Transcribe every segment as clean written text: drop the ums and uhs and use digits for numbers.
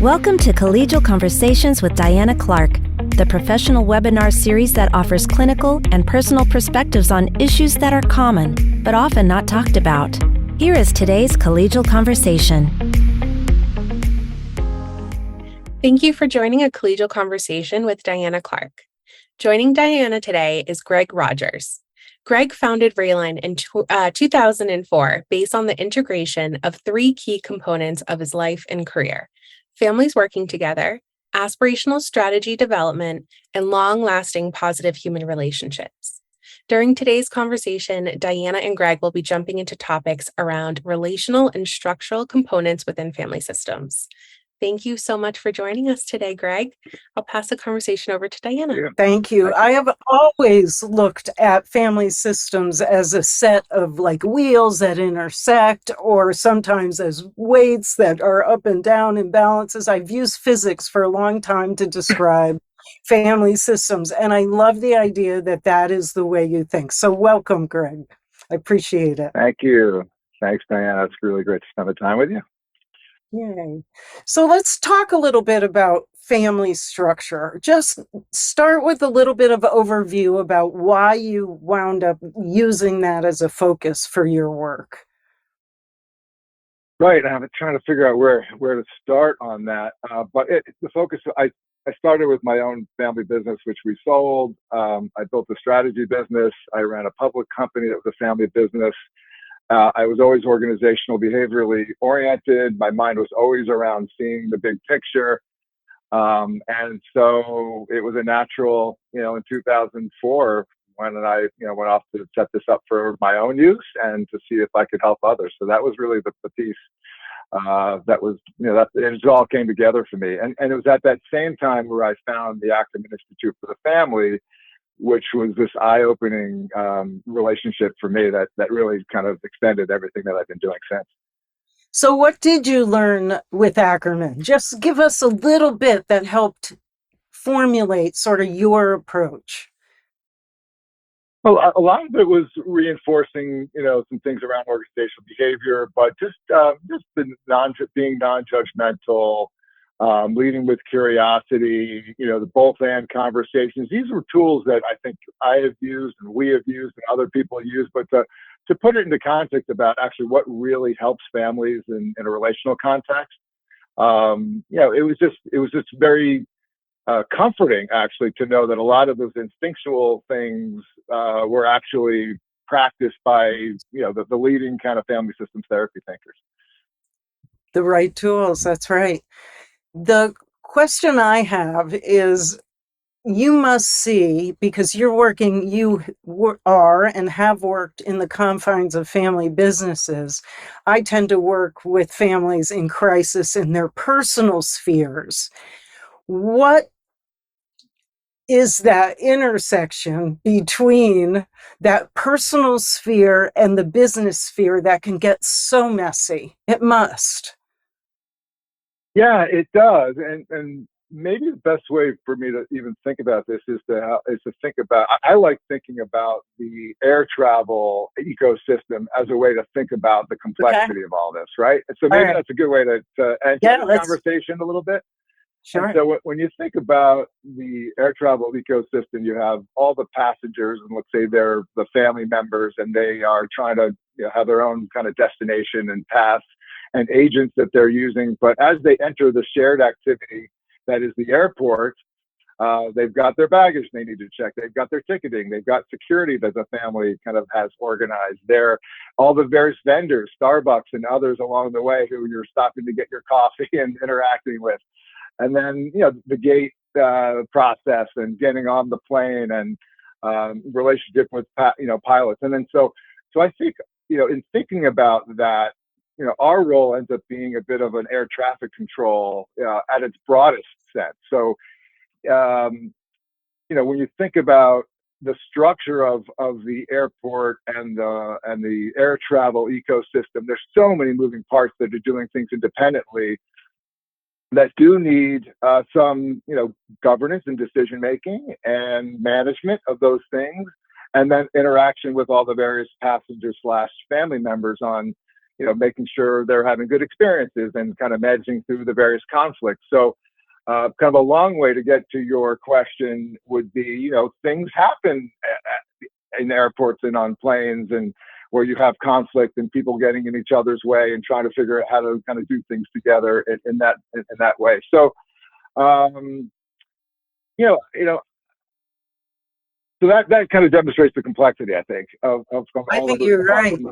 Welcome to Collegial Conversations with Diana Clark, the professional webinar series that offers clinical and personal perspectives on issues that are common, but often not talked about. Here is today's Collegial Conversation. Thank you for joining a Collegial Conversation with Diana Clark. Joining Diana today is Greg Rogers. Greg founded RayLign in 2004 based on the integration of three key components of his life and career: families working together, aspirational strategy development, and long-lasting positive human relationships. During today's conversation, Diana and Greg will be jumping into topics around relational and structural components within family systems. Thank you so much for joining us today, Greg. I'll pass the conversation over to Diana. Thank you. I have always looked at family systems as a set of like wheels that intersect, or sometimes as weights that are up and down in balances. I've used physics for a long time to describe family systems, and I love the idea that that is the way you think. So welcome, Greg. I appreciate it. Thank you. Thanks, Diana. It's really great to spend the time with you. Yay. So let's talk a little bit about family structure. Just start with a little bit of overview about why you wound up using that as a focus for your work. Right. I'm trying to figure out where to start on that. But the focus, I started with my own family business, which we sold. I built a strategy business. I ran a public company that was a family business. I was always organizational, behaviorally oriented. My mind was always around seeing the big picture. And so it was a natural, in 2004 when I, went off to set this up for my own use and to see if I could help others. So that was really the piece that was, it all came together for me. And it was at that same time where I found the Ackerman Institute for the Family, which was this eye-opening relationship for me that really kind of extended everything that I've been doing since. So what did you learn with Ackerman? Just give us a little bit that helped formulate sort of your approach. Well, a lot of it was reinforcing, some things around organizational behavior, but just being non-judgmental, leading with curiosity, the both and conversations. These were tools that I think I have used and we have used and other people use, but to put it into context about actually what really helps families in a relational context, it was just very comforting actually to know that a lot of those instinctual things were actually practiced by, the leading kind of family systems therapy thinkers. The right tools, that's right. The question I have is, you must see, because you are and have worked in the confines of family businesses. I tend to work with families in crisis in their personal spheres. What is that intersection between that personal sphere and the business sphere that can get so messy? It must. Yeah, it does. And maybe the best way for me to even think about this is to think about, I like thinking about the air travel ecosystem as a way to think about the complexity of all this, right? And so maybe that's a good way to enter the conversation a little bit. Sure. And so when you think about the air travel ecosystem, you have all the passengers, and let's say they're the family members, and they are trying to have their own kind of destination and path and agents that they're using. But as they enter the shared activity that is the airport, they've got their baggage they need to check. They've got their ticketing. They've got security that the family kind of has organized. All the various vendors, Starbucks and others along the way who you're stopping to get your coffee and interacting with. And then, the gate process and getting on the plane and relationship with, pilots. And then so I think, in thinking about that, our role ends up being a bit of an air traffic control at its broadest sense. So, when you think about the structure of the airport and the air travel ecosystem, there's so many moving parts that are doing things independently that do need some, governance and decision making and management of those things, and then interaction with all the various passengers / family members on, making sure they're having good experiences and kind of managing through the various conflicts. So kind of a long way to get to your question would be, things happen in airports and on planes, and where you have conflict and people getting in each other's way and trying to figure out how to kind of do things together in that way. So, so that kind of demonstrates the complexity, I think, of I all of think those you're parts.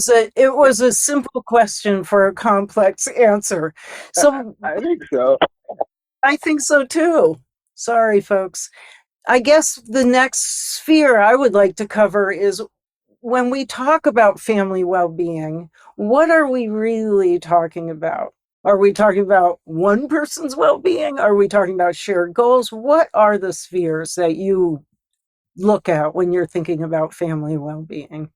right. It was a simple question for a complex answer. So I think so. I think so too. Sorry, folks. I guess the next sphere I would like to cover is when we talk about family well-being, what are we really talking about? Are we talking about one person's well-being? Are we talking about shared goals? What are the spheres that you look at when you're thinking about family well-being?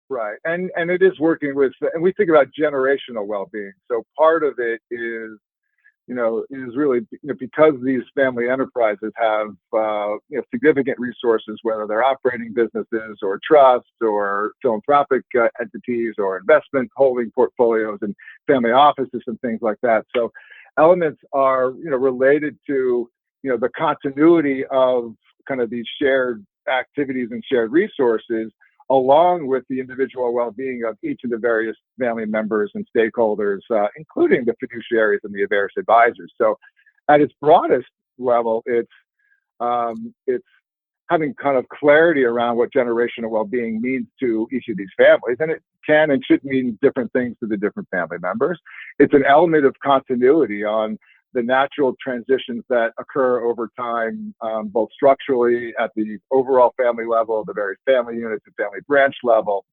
Right. And it is working with, and we think about generational well-being. So part of it is, is really, because these family enterprises have, significant resources, whether they're operating businesses or trusts or philanthropic entities or investment holding portfolios and family offices and things like that. So elements are, related to, the continuity of kind of these shared activities and shared resources, along with the individual well-being of each of the various family members and stakeholders, including the fiduciaries and the various advisors. So at its broadest level, it's having kind of clarity around what generational well-being means to each of these families. And it can and should mean different things to the different family members. It's an element of continuity on the natural transitions that occur over time, both structurally at the overall family level, the various family units and family branch level.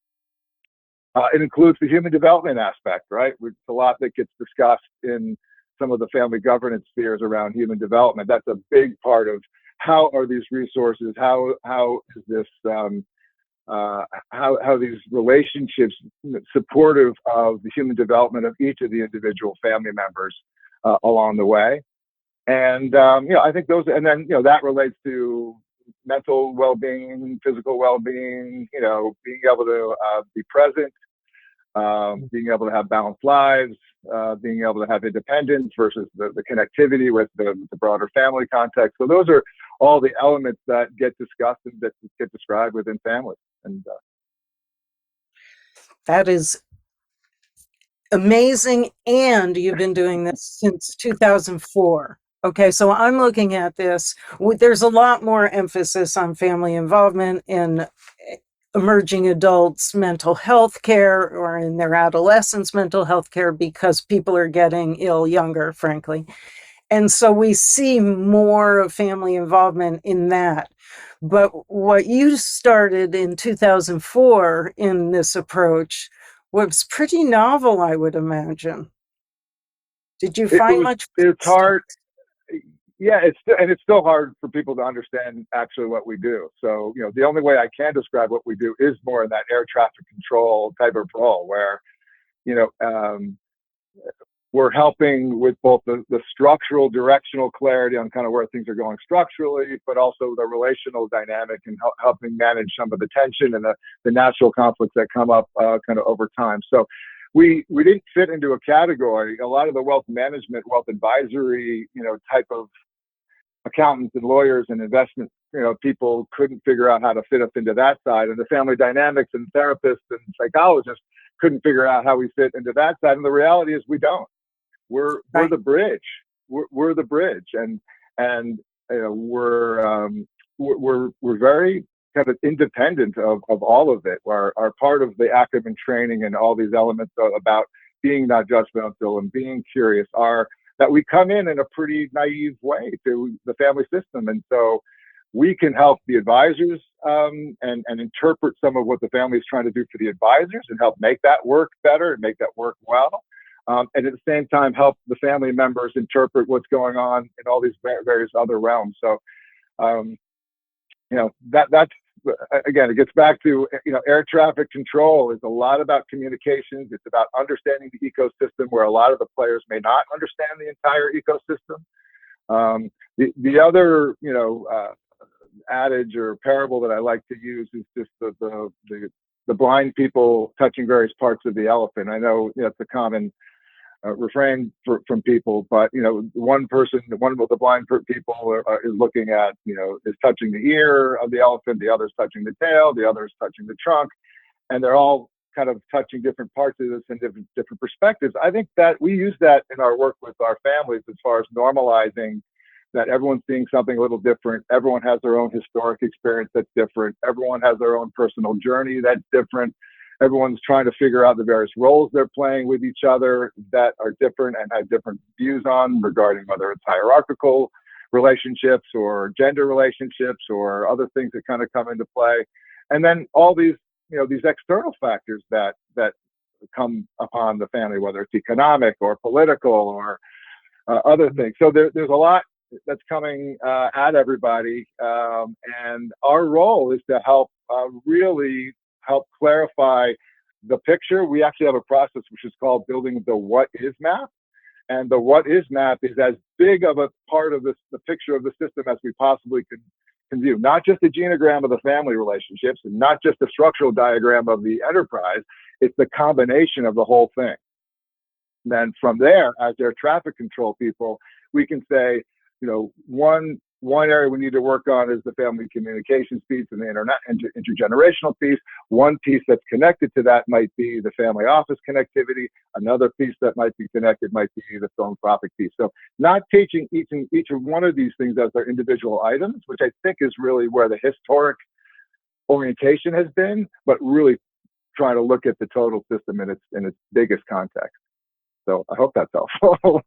It includes the human development aspect, right? It's a lot that gets discussed in some of the family governance spheres around human development. That's a big part of how are these resources, how is this, how these relationships supportive of the human development of each of the individual family members along the way. And, I think those, and then, that relates to mental well-being, physical well-being, being able to be present, being able to have balanced lives, being able to have independence versus the connectivity with the broader family context. So those are all the elements that get discussed and that get described within families. And that is amazing. And you've been doing this since 2004. Okay, so I'm looking at this. There's a lot more emphasis on family involvement in emerging adults' mental health care, or in their adolescents' mental health care, because people are getting ill younger, frankly. And so we see more of family involvement in that. But what you started in 2004 in this approach was pretty novel, I would imagine. Did you find much? It's hard. Yeah, it's still hard for people to understand actually what we do. So, the only way I can describe what we do is more in that air traffic control type of role, where, we're helping with both the structural directional clarity on kind of where things are going structurally, but also the relational dynamic and helping manage some of the tension and the natural conflicts that come up kind of over time. So we didn't fit into a category. A lot of the wealth management, wealth advisory, type of accountants and lawyers and investment, people couldn't figure out how to fit us into that side. And the family dynamics and therapists and psychologists couldn't figure out how we fit into that side. And the reality is we don't. We're the bridge. We're the bridge, and we're very kind of independent of all of it. Our part of the academic training and all these elements about being not judgmental and being curious are that we come in a pretty naive way to the family system, and so we can help the advisors and interpret some of what the family is trying to do for the advisors and help make that work better and make that work well. And at the same time, help the family members interpret what's going on in all these various other realms. So, that's, again, it gets back to, air traffic control is a lot about communications. It's about understanding the ecosystem where a lot of the players may not understand the entire ecosystem. The other, adage or parable that I like to use is just the the blind people touching various parts of the elephant. I know it's a common refrain from people, but one of the blind people is looking at, is touching the ear of the elephant, the other's touching the tail, the other's touching the trunk, and they're all kind of touching different parts of this and different perspectives. I think that we use that in our work with our families as far as normalizing that everyone's seeing something a little different. Everyone has their own historic experience that's different. Everyone has their own personal journey that's different. Everyone's trying to figure out the various roles they're playing with each other that are different and have different views on regarding whether it's hierarchical relationships or gender relationships or other things that kind of come into play. And then all these, these external factors that come upon the family, whether it's economic or political or other things. So there's a lot that's coming at everybody. And our role is to help really help clarify the picture. We actually have a process which is called building the what is map. And the what is map is as big of a part of the picture of the system as we possibly can view. Not just a genogram of the family relationships and not just a structural diagram of the enterprise. It's the combination of the whole thing. And then from there, as their traffic control people, we can say, one area we need to work on is the family communications piece and the intergenerational piece. One piece that's connected to that might be the family office connectivity. Another piece that might be connected might be the philanthropic piece. So not teaching each one of these things as their individual items, which I think is really where the historic orientation has been, but really trying to look at the total system in its biggest context. So I hope that's helpful.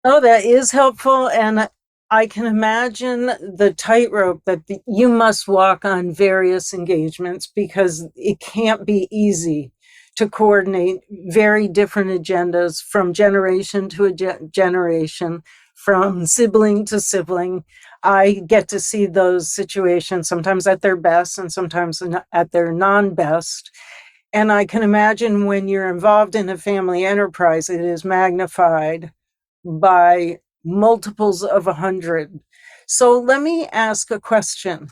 Oh, that is helpful. And I can imagine the tightrope that you must walk on various engagements, because it can't be easy to coordinate very different agendas from generation to generation, from sibling to sibling. I get to see those situations sometimes at their best and sometimes at their non-best. And I can imagine when you're involved in a family enterprise, it is magnified by multiples of 100. So let me ask a question.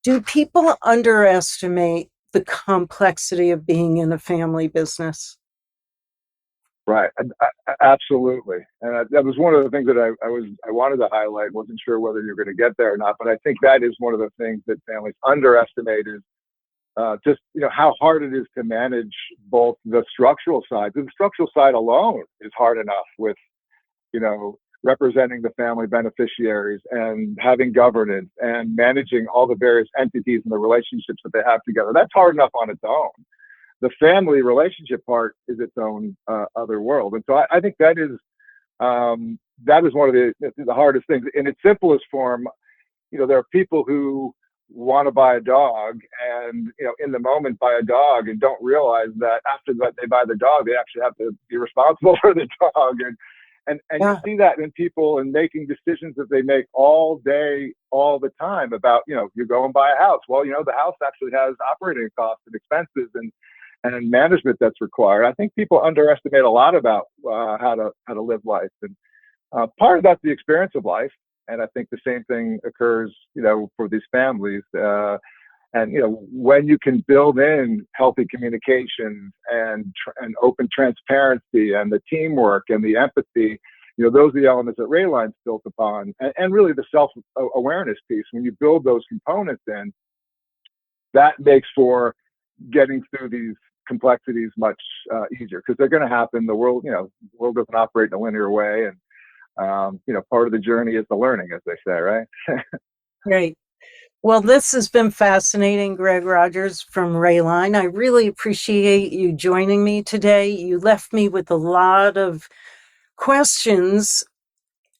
Do people underestimate the complexity of being in a family business? Right, absolutely. And that was one of the things that I wanted to highlight. Wasn't sure whether you're going to get there or not, but I think that is one of the things that families underestimate is just how hard it is to manage both the structural side. The structural side alone is hard enough with representing the family beneficiaries and having governance and managing all the various entities and the relationships that they have together. That's hard enough on its own. The family relationship part is its own other world. And so I think that is one of the hardest things. In its simplest form, there are people who want to buy a dog and, in the moment buy a dog and don't realize that after that they buy the dog, they actually have to be responsible for the dog. And yeah. You see that in people and making decisions that they make all day, all the time about, you go and buy a house. Well, the house actually has operating costs and expenses and management that's required. I think people underestimate a lot about how to live life. And part of that's the experience of life. And I think the same thing occurs, for these families. And when you can build in healthy communication and open transparency and the teamwork and the empathy, those are the elements that RayLine's built upon, and really the self-awareness piece. When you build those components in, that makes for getting through these complexities much easier, because they're going to happen. The world doesn't operate in a linear way, and part of the journey is the learning, as they say, right? Right. Well, this has been fascinating, Greg Rogers from RayLign. I really appreciate you joining me today. You left me with a lot of questions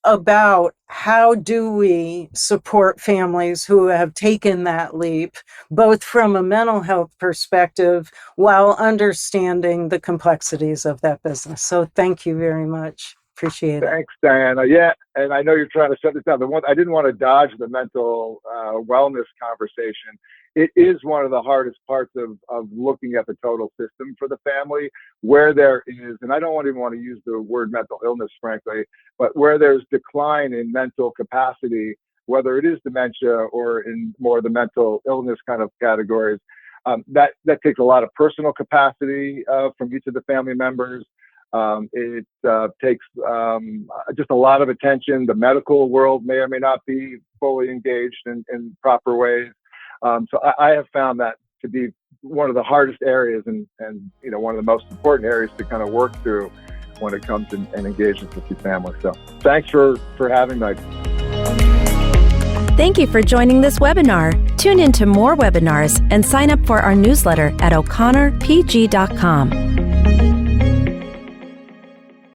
about how do we support families who have taken that leap, both from a mental health perspective while understanding the complexities of that business. So thank you very much. Appreciate it. Thanks, Diana. Yeah, and I know you're trying to shut this down. I didn't want to dodge the mental wellness conversation. It is one of the hardest parts of looking at the total system for the family, where there is, and I don't even want to use the word mental illness, frankly, but where there's decline in mental capacity, whether it is dementia or in more the mental illness kind of categories. that takes a lot of personal capacity from each of the family members. It takes just a lot of attention. The medical world may or may not be fully engaged in proper ways. So I have found that to be one of the hardest areas and one of the most important areas to kind of work through when it comes to an engagement with your family. So thanks for having me. Thank you for joining this webinar. Tune in to more webinars and sign up for our newsletter at o'connorpg.com.